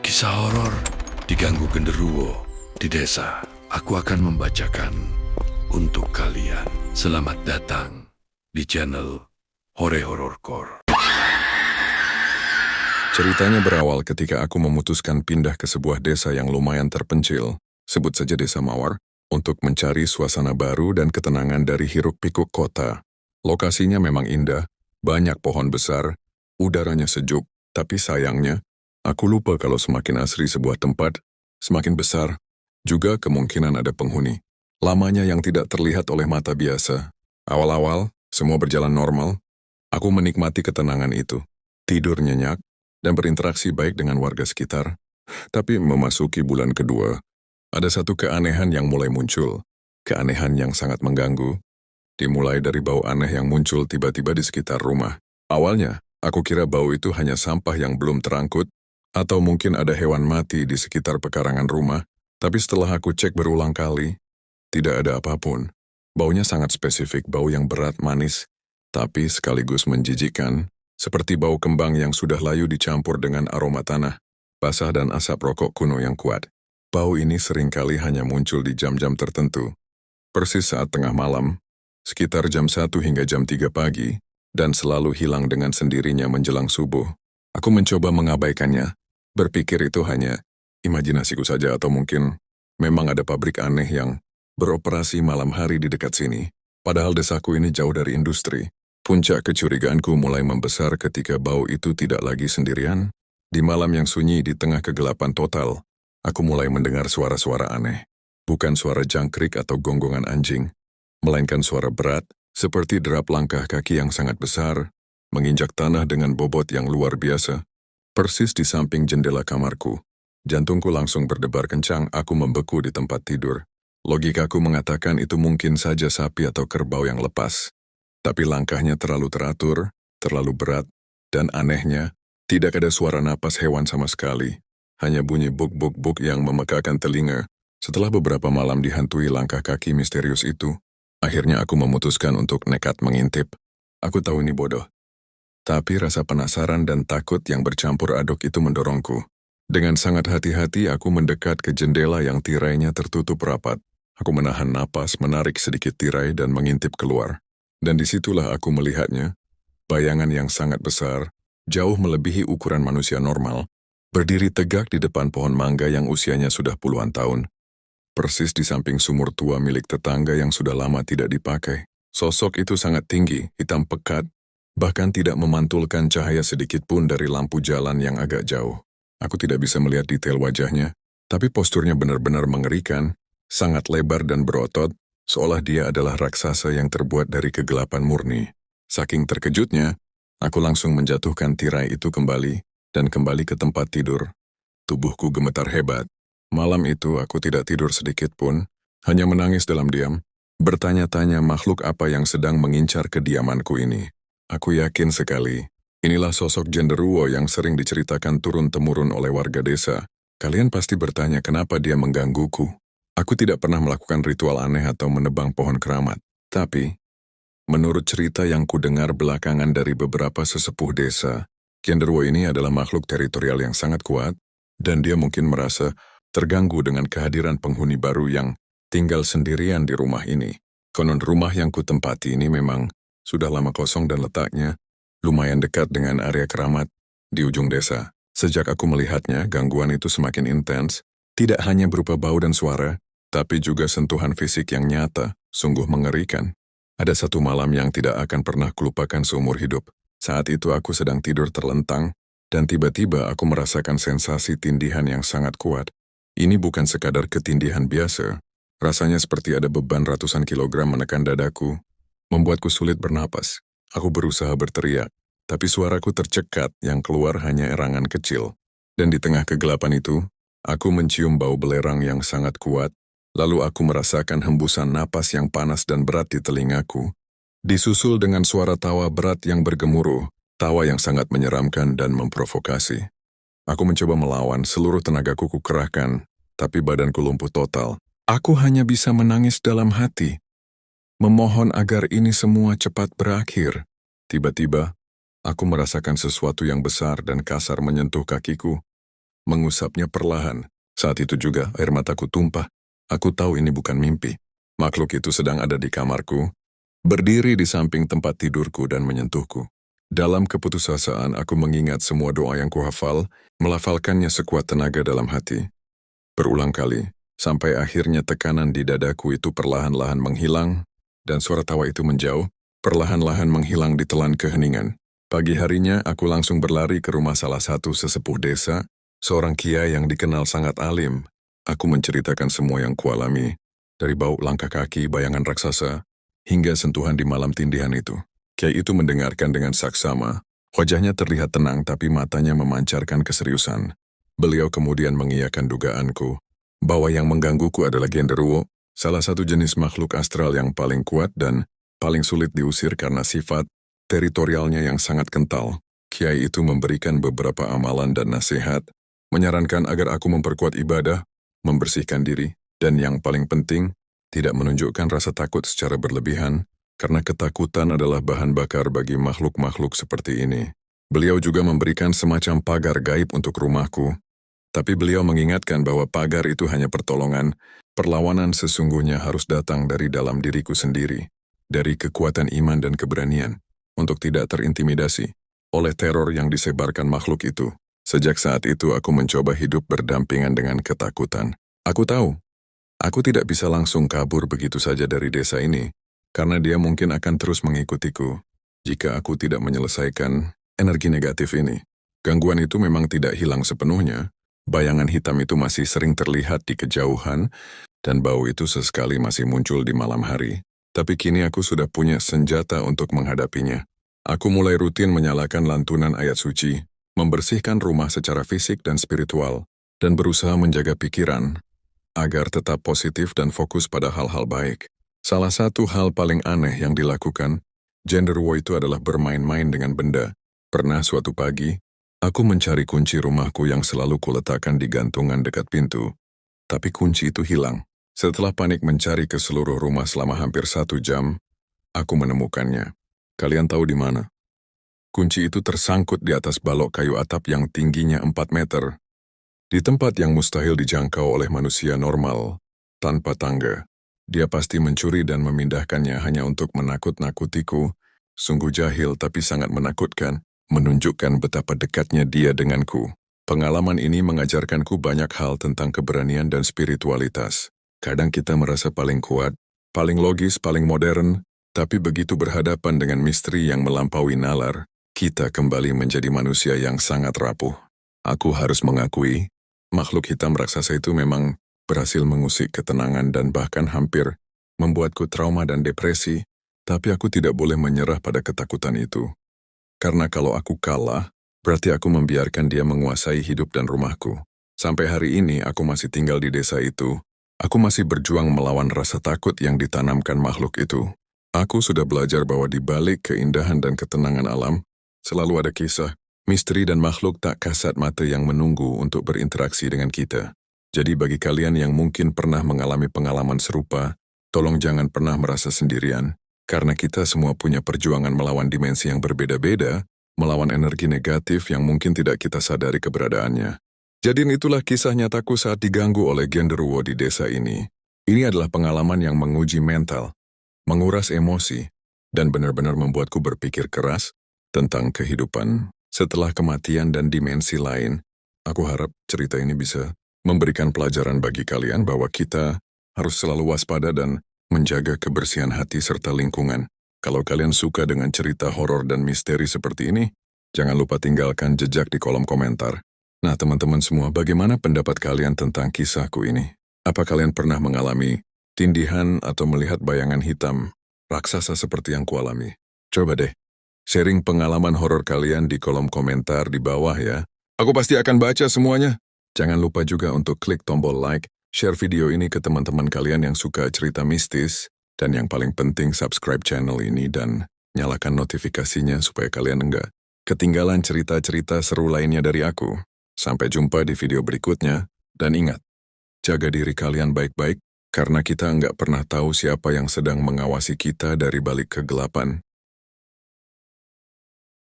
Kisah horor diganggu genderuwo di desa. Aku akan membacakan untuk kalian. Selamat datang di channel Hore Hororcore. Ceritanya berawal ketika aku memutuskan pindah ke sebuah desa yang lumayan terpencil, sebut saja Desa Mawar, untuk mencari suasana baru dan ketenangan dari hiruk-pikuk kota. Lokasinya memang indah, banyak pohon besar, udaranya sejuk, tapi sayangnya, aku lupa kalau semakin asri sebuah tempat, semakin besar, juga kemungkinan ada penghuni. Lamanya yang tidak terlihat oleh mata biasa. Awal-awal, semua berjalan normal. Aku menikmati ketenangan itu, tidur nyenyak, dan berinteraksi baik dengan warga sekitar. Tapi memasuki bulan kedua, ada satu keanehan yang mulai muncul. Keanehan yang sangat mengganggu. Dimulai dari bau aneh yang muncul tiba-tiba di sekitar rumah. Awalnya, aku kira bau itu hanya sampah yang belum terangkut, atau mungkin ada hewan mati di sekitar pekarangan rumah. Tapi setelah aku cek berulang kali, tidak ada apapun. Baunya sangat spesifik, bau yang berat, manis, tapi sekaligus menjijikkan, seperti bau kembang yang sudah layu dicampur dengan aroma tanah, basah dan asap rokok kuno yang kuat. Bau ini seringkali hanya muncul di jam-jam tertentu, persis saat tengah malam, sekitar jam 1 hingga jam 3 pagi, dan selalu hilang dengan sendirinya menjelang subuh. Aku mencoba mengabaikannya, berpikir itu hanya imajinasiku saja atau mungkin memang ada pabrik aneh yang beroperasi malam hari di dekat sini. Padahal desaku ini jauh dari industri. Puncak kecurigaanku mulai membesar ketika bau itu tidak lagi sendirian. Di malam yang sunyi di tengah kegelapan total, aku mulai mendengar suara-suara aneh. Bukan suara jangkrik atau gonggongan anjing, melainkan suara berat, seperti derap langkah kaki yang sangat besar, menginjak tanah dengan bobot yang luar biasa. Persis di samping jendela kamarku. Jantungku langsung berdebar kencang, aku membeku di tempat tidur. Logikaku mengatakan itu mungkin saja sapi atau kerbau yang lepas. Tapi langkahnya terlalu teratur, terlalu berat, dan anehnya, tidak ada suara napas hewan sama sekali. Hanya bunyi buk-buk-buk yang memekakan telinga. Setelah beberapa malam dihantui langkah kaki misterius itu, akhirnya aku memutuskan untuk nekat mengintip. Aku tahu ini bodoh. Tapi rasa penasaran dan takut yang bercampur aduk itu mendorongku. Dengan sangat hati-hati aku mendekat ke jendela yang tirainya tertutup rapat. Aku menahan napas, menarik sedikit tirai dan mengintip keluar. Dan disitulah aku melihatnya, bayangan yang sangat besar, jauh melebihi ukuran manusia normal, berdiri tegak di depan pohon mangga yang usianya sudah puluhan tahun. Persis di samping sumur tua milik tetangga yang sudah lama tidak dipakai. Sosok itu sangat tinggi, hitam pekat, bahkan tidak memantulkan cahaya sedikit pun dari lampu jalan yang agak jauh. Aku tidak bisa melihat detail wajahnya, tapi posturnya benar-benar mengerikan, sangat lebar dan berotot, seolah dia adalah raksasa yang terbuat dari kegelapan murni. Saking terkejutnya, aku langsung menjatuhkan tirai itu kembali, dan kembali ke tempat tidur. Tubuhku gemetar hebat. Malam itu aku tidak tidur sedikit pun, hanya menangis dalam diam, bertanya-tanya makhluk apa yang sedang mengincar kediamanku ini. Aku yakin sekali, inilah sosok genderuwo yang sering diceritakan turun-temurun oleh warga desa. Kalian pasti bertanya kenapa dia menggangguku. Aku tidak pernah melakukan ritual aneh atau menebang pohon keramat. Tapi, menurut cerita yang kudengar belakangan dari beberapa sesepuh desa, genderuwo ini adalah makhluk teritorial yang sangat kuat, dan dia mungkin merasa terganggu dengan kehadiran penghuni baru yang tinggal sendirian di rumah ini. Konon rumah yang kutempati ini memang sudah lama kosong dan letaknya lumayan dekat dengan area keramat di ujung desa. Sejak aku melihatnya, gangguan itu semakin intens, tidak hanya berupa bau dan suara, tapi juga sentuhan fisik yang nyata, sungguh mengerikan. Ada satu malam yang tidak akan pernah kulupakan seumur hidup. Saat itu aku sedang tidur terlentang, dan tiba-tiba aku merasakan sensasi tindihan yang sangat kuat. Ini bukan sekadar ketindihan biasa. Rasanya seperti ada beban ratusan kilogram menekan dadaku, membuatku sulit bernapas. Aku berusaha berteriak, tapi suaraku tercekat yang keluar hanya erangan kecil. Dan di tengah kegelapan itu, aku mencium bau belerang yang sangat kuat. Lalu aku merasakan hembusan napas yang panas dan berat di telingaku, disusul dengan suara tawa berat yang bergemuruh, tawa yang sangat menyeramkan dan memprovokasi. Aku mencoba melawan, seluruh tenagaku kukerahkan, tapi badanku lumpuh total. Aku hanya bisa menangis dalam hati, memohon agar ini semua cepat berakhir. Tiba-tiba, aku merasakan sesuatu yang besar dan kasar menyentuh kakiku. mengusapnya perlahan. Saat itu juga air mataku tumpah. Aku tahu ini bukan mimpi. Makhluk itu sedang ada di kamarku, berdiri di samping tempat tidurku dan menyentuhku. Dalam keputusasaan aku mengingat semua doa yang kuhafal, melafalkannya sekuat tenaga dalam hati. Berulang kali, sampai akhirnya tekanan di dadaku itu perlahan-lahan menghilang, dan suara tawa itu menjauh, perlahan-lahan menghilang di telan keheningan. Pagi harinya, aku langsung berlari ke rumah salah satu sesepuh desa, seorang kiai yang dikenal sangat alim. Aku menceritakan semua yang kualami, dari bau langkah kaki, bayangan raksasa, hingga sentuhan di malam tindihan itu. Kiai itu mendengarkan dengan saksama. Wajahnya terlihat tenang tapi matanya memancarkan keseriusan. Beliau kemudian mengiyakan dugaanku, bahwa yang menggangguku adalah genderuwo, salah satu jenis makhluk astral yang paling kuat dan paling sulit diusir karena sifat teritorialnya yang sangat kental. Kiai itu memberikan beberapa amalan dan nasihat, menyarankan agar aku memperkuat ibadah, membersihkan diri, dan yang paling penting, tidak menunjukkan rasa takut secara berlebihan, karena ketakutan adalah bahan bakar bagi makhluk-makhluk seperti ini. Beliau juga memberikan semacam pagar gaib untuk rumahku, tapi beliau mengingatkan bahwa pagar itu hanya pertolongan, perlawanan sesungguhnya harus datang dari dalam diriku sendiri, dari kekuatan iman dan keberanian, untuk tidak terintimidasi oleh teror yang disebarkan makhluk itu. Sejak saat itu aku mencoba hidup berdampingan dengan ketakutan. Aku tahu, aku tidak bisa langsung kabur begitu saja dari desa ini, karena dia mungkin akan terus mengikutiku jika aku tidak menyelesaikan energi negatif ini. Gangguan itu memang tidak hilang sepenuhnya, bayangan hitam itu masih sering terlihat di kejauhan, dan bau itu sesekali masih muncul di malam hari. Tapi kini aku sudah punya senjata untuk menghadapinya. Aku mulai rutin menyalakan lantunan ayat suci, membersihkan rumah secara fisik dan spiritual, dan berusaha menjaga pikiran agar tetap positif dan fokus pada hal-hal baik. Salah satu hal paling aneh yang dilakukan, genderuwo itu adalah bermain-main dengan benda. Pernah suatu pagi, aku mencari kunci rumahku yang selalu kuletakkan di gantungan dekat pintu, tapi kunci itu hilang. Setelah panik mencari ke seluruh rumah selama hampir 1 jam, aku menemukannya. Kalian tahu di mana? Kunci itu tersangkut di atas balok kayu atap yang tingginya 4 meter, di tempat yang mustahil dijangkau oleh manusia normal, tanpa tangga. Dia pasti mencuri dan memindahkannya hanya untuk menakut-nakutiku. Sungguh jahil tapi sangat menakutkan, menunjukkan betapa dekatnya dia denganku. Pengalaman ini mengajarkanku banyak hal tentang keberanian dan spiritualitas. Kadang kita merasa paling kuat, paling logis, paling modern, tapi begitu berhadapan dengan misteri yang melampaui nalar, kita kembali menjadi manusia yang sangat rapuh. Aku harus mengakui, makhluk hitam raksasa itu memang berhasil mengusik ketenangan dan bahkan hampir membuatku trauma dan depresi, tapi aku tidak boleh menyerah pada ketakutan itu. Karena kalau aku kalah, berarti aku membiarkan dia menguasai hidup dan rumahku. Sampai hari ini aku masih tinggal di desa itu, aku masih berjuang melawan rasa takut yang ditanamkan makhluk itu. Aku sudah belajar bahwa di balik keindahan dan ketenangan alam, selalu ada kisah, misteri dan makhluk tak kasat mata yang menunggu untuk berinteraksi dengan kita. Jadi bagi kalian yang mungkin pernah mengalami pengalaman serupa, tolong jangan pernah merasa sendirian, karena kita semua punya perjuangan melawan dimensi yang berbeda-beda, melawan energi negatif yang mungkin tidak kita sadari keberadaannya. Jadi itulah kisah nyataku saat diganggu oleh genderuwo di desa ini. Ini adalah pengalaman yang menguji mental, menguras emosi, dan benar-benar membuatku berpikir keras tentang kehidupan setelah kematian dan dimensi lain. Aku harap cerita ini bisa memberikan pelajaran bagi kalian bahwa kita harus selalu waspada dan menjaga kebersihan hati serta lingkungan. Kalau kalian suka dengan cerita horor dan misteri seperti ini, jangan lupa tinggalkan jejak di kolom komentar. Nah teman-teman semua, bagaimana pendapat kalian tentang kisahku ini? Apa kalian pernah mengalami tindihan atau melihat bayangan hitam raksasa seperti yang kualami? Coba deh, sharing pengalaman horor kalian di kolom komentar di bawah ya. Aku pasti akan baca semuanya. Jangan lupa juga untuk klik tombol like, share video ini ke teman-teman kalian yang suka cerita mistis, dan yang paling penting subscribe channel ini dan nyalakan notifikasinya supaya kalian enggak ketinggalan cerita-cerita seru lainnya dari aku. Sampai jumpa di video berikutnya, dan ingat, jaga diri kalian baik-baik, karena kita enggak pernah tahu siapa yang sedang mengawasi kita dari balik kegelapan.